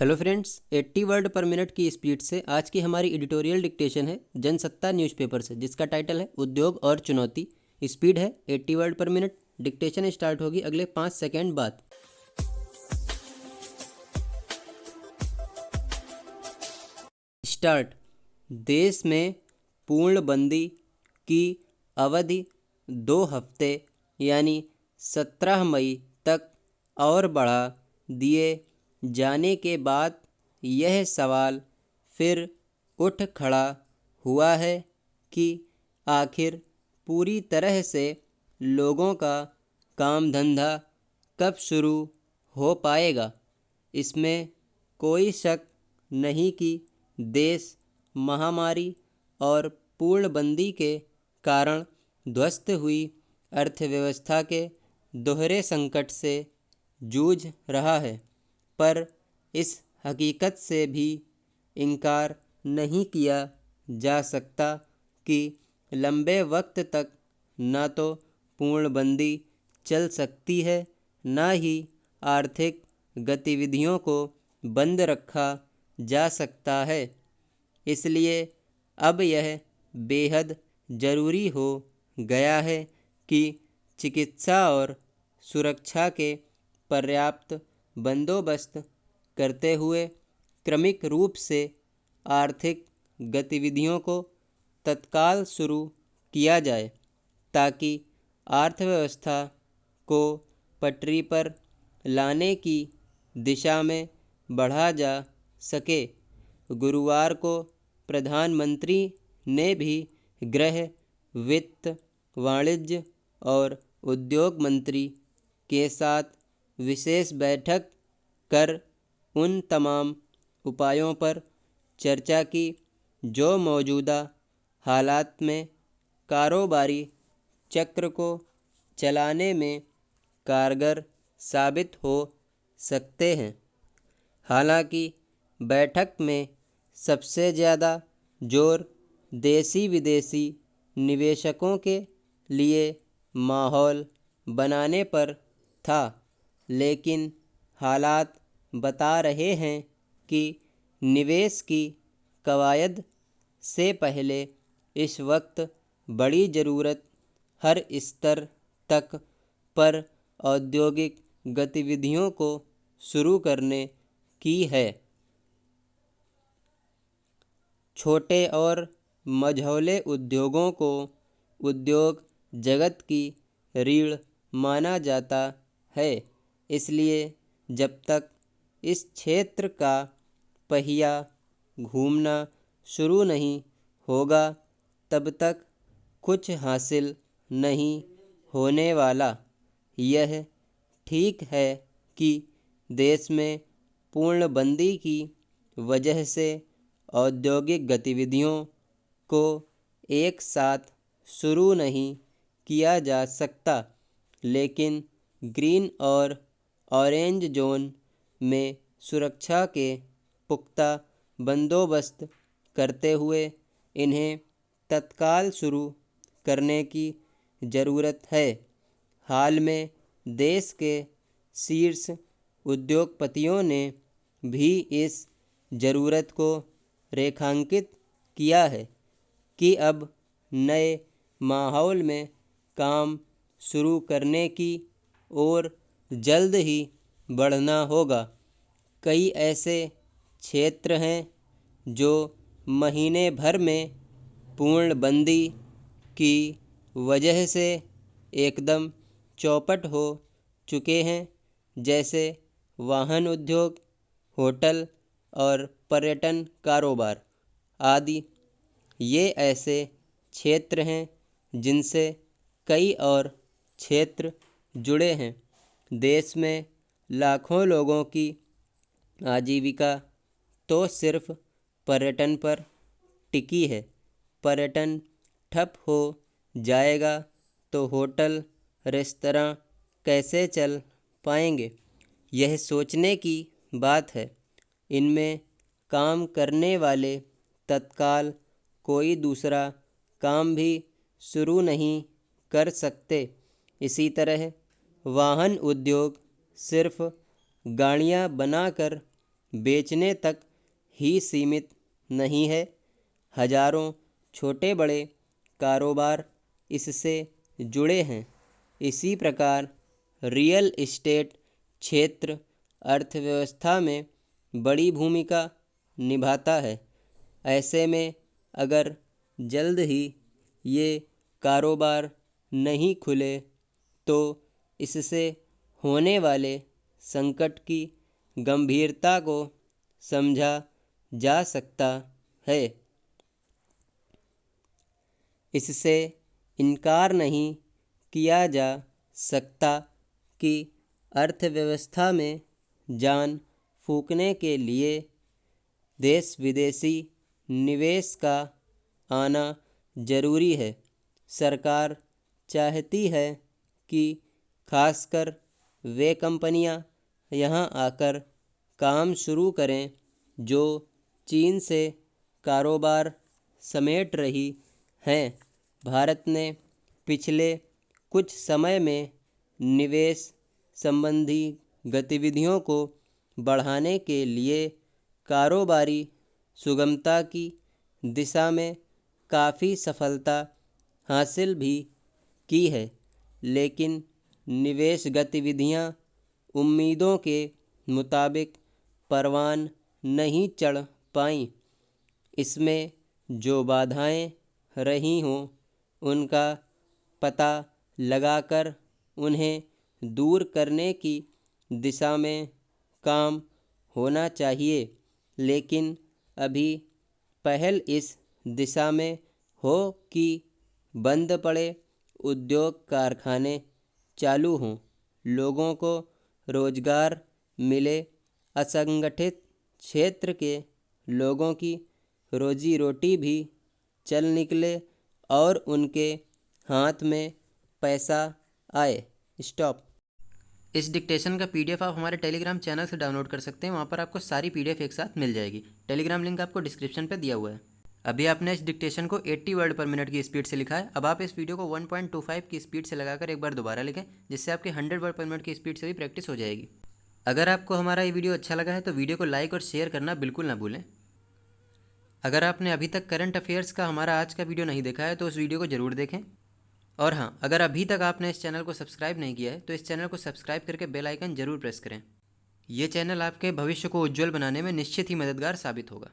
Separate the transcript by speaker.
Speaker 1: Hello friends, 80 word पर minute की speed से आज की हमारी एडिटोरियल डिक्टेशन है जनसत्ता न्यूज़पेपर से, जिसका टाइटल है उद्योग और चुनौती। स्पीड है 80 वर्ड पर मिनट। डिक्टेशन स्टार्ट होगी अगले 5 सेकेंड बाद। स्टार्ट। देश में पूर्णबंदी की अवधि 2 हफ्ते यानी 17 मई तक और बढ़ा दिए जाने के बाद यह सवाल फिर उठ खड़ा हुआ है कि आखिर पूरी तरह से लोगों का काम धंधा कब शुरू हो पाएगा। इसमें कोई शक नहीं कि देश महामारी और पूर्णबंदी के कारण ध्वस्त हुई अर्थव्यवस्था के दोहरे संकट से जूझ रहा है, पर इस हकीकत से भी इनकार नहीं किया जा सकता कि लंबे वक्त तक न तो पूर्णबंदी चल सकती है, न ही आर्थिक गतिविधियों को बंद रखा जा सकता है। इसलिए अब यह बेहद ज़रूरी हो गया है कि चिकित्सा और सुरक्षा के पर्याप्त बंदोबस्त करते हुए क्रमिक रूप से आर्थिक गतिविधियों को तत्काल शुरू किया जाए, ताकि अर्थव्यवस्था को पटरी पर लाने की दिशा में बढ़ा जा सके। गुरुवार को प्रधानमंत्री ने भी गृह, वित्त, वाणिज्य और उद्योग मंत्री के साथ विशेष बैठक कर उन तमाम उपायों पर चर्चा की जो मौजूदा हालात में कारोबारी चक्र को चलाने में कारगर साबित हो सकते हैं। हालांकि बैठक में सबसे ज़्यादा जोर देसी विदेशी निवेशकों के लिए माहौल बनाने पर था, लेकिन हालात बता रहे हैं कि निवेश की कवायद से पहले इस वक्त बड़ी ज़रूरत हर स्तर तक पर औद्योगिक गतिविधियों को शुरू करने की है। छोटे और मझौले उद्योगों को उद्योग जगत की रीढ़ माना जाता है, इसलिए जब तक इस क्षेत्र का पहिया घूमना शुरू नहीं होगा, तब तक कुछ हासिल नहीं होने वाला। यह ठीक है कि देश में पूर्णबंदी की वजह से औद्योगिक गतिविधियों को एक साथ शुरू नहीं किया जा सकता, लेकिन ग्रीन और ऑरेंज जोन में सुरक्षा के पुख्ता बंदोबस्त करते हुए इन्हें तत्काल शुरू करने की ज़रूरत है। हाल में देश के शीर्ष उद्योगपतियों ने भी इस ज़रूरत को रेखांकित किया है कि अब नए माहौल में काम शुरू करने की ओर जल्द ही बढ़ना होगा। कई ऐसे क्षेत्र हैं जो महीने भर में पूर्णबंदी की वजह से एकदम चौपट हो चुके हैं, जैसे वाहन उद्योग, होटल और पर्यटन कारोबार आदि। ये ऐसे क्षेत्र हैं जिनसे कई और क्षेत्र जुड़े हैं। देश में लाखों लोगों की आजीविका तो सिर्फ पर्यटन पर टिकी है। पर्यटन ठप हो जाएगा तो होटल, रेस्तरां कैसे चल पाएंगे? यह सोचने की बात है। इनमें काम करने वाले तत्काल कोई दूसरा काम भी शुरू नहीं कर सकते। इसी तरह वाहन उद्योग सिर्फ गाड़ियां बनाकर बेचने तक ही सीमित नहीं है। हजारों छोटे बड़े कारोबार इससे जुड़े हैं। इसी प्रकार रियल एस्टेट क्षेत्र अर्थव्यवस्था में बड़ी भूमिका निभाता है। ऐसे में अगर जल्द ही ये कारोबार नहीं खुले तो इससे होने वाले संकट की गंभीरता को समझा जा सकता है। इससे इनकार नहीं किया जा सकता कि अर्थव्यवस्था में जान फूंकने के लिए देश विदेशी निवेश का आना जरूरी है। सरकार चाहती है कि खासकर वे कंपनियां यहां आकर काम शुरू करें जो चीन से कारोबार समेट रही हैं। भारत ने पिछले कुछ समय में निवेश संबंधी गतिविधियों को बढ़ाने के लिए कारोबारी सुगमता की दिशा में काफ़ी सफलता हासिल भी की है, लेकिन निवेश गतिविधियां उम्मीदों के मुताबिक परवान नहीं चढ़ पाईं। इसमें जो बाधाएं रही हों उनका पता लगाकर उन्हें दूर करने की दिशा में काम होना चाहिए, लेकिन अभी पहल इस दिशा में हो कि बंद पड़े उद्योग कारखाने चालू हों, लोगों को रोजगार मिले, असंगठित क्षेत्र के लोगों की रोजी रोटी भी चल निकले और उनके हाथ में पैसा आए। स्टॉप। इस डिक्टेशन का पीडीएफ आप हमारे टेलीग्राम चैनल से डाउनलोड कर सकते हैं। वहाँ पर आपको सारी पीडीएफ एक साथ मिल जाएगी। टेलीग्राम लिंक आपको डिस्क्रिप्शन पे दिया हुआ है। अभी आपने इस डिक्टेशन को 80 वर्ड पर मिनट की स्पीड से लिखा है। अब आप इस वीडियो को 1.25 की स्पीड से लगाकर एक बार दोबारा लिखें, जिससे आपकी 100 वर्ड पर मिनट की स्पीड से भी प्रैक्टिस हो जाएगी। अगर आपको हमारा ये वीडियो अच्छा लगा है तो वीडियो को लाइक और शेयर करना बिल्कुल ना भूलें। अगर आपने अभी तक करंट अफेयर्स का हमारा आज का वीडियो नहीं देखा है तो उस वीडियो को ज़रूर देखें। और हाँ, अगर अभी तक आपने इस चैनल को सब्सक्राइब नहीं किया है तो इस चैनल को सब्सक्राइब करके बेल आइकन जरूर प्रेस करें। ये चैनल आपके भविष्य को उज्जवल बनाने में निश्चित ही मददगार साबित होगा।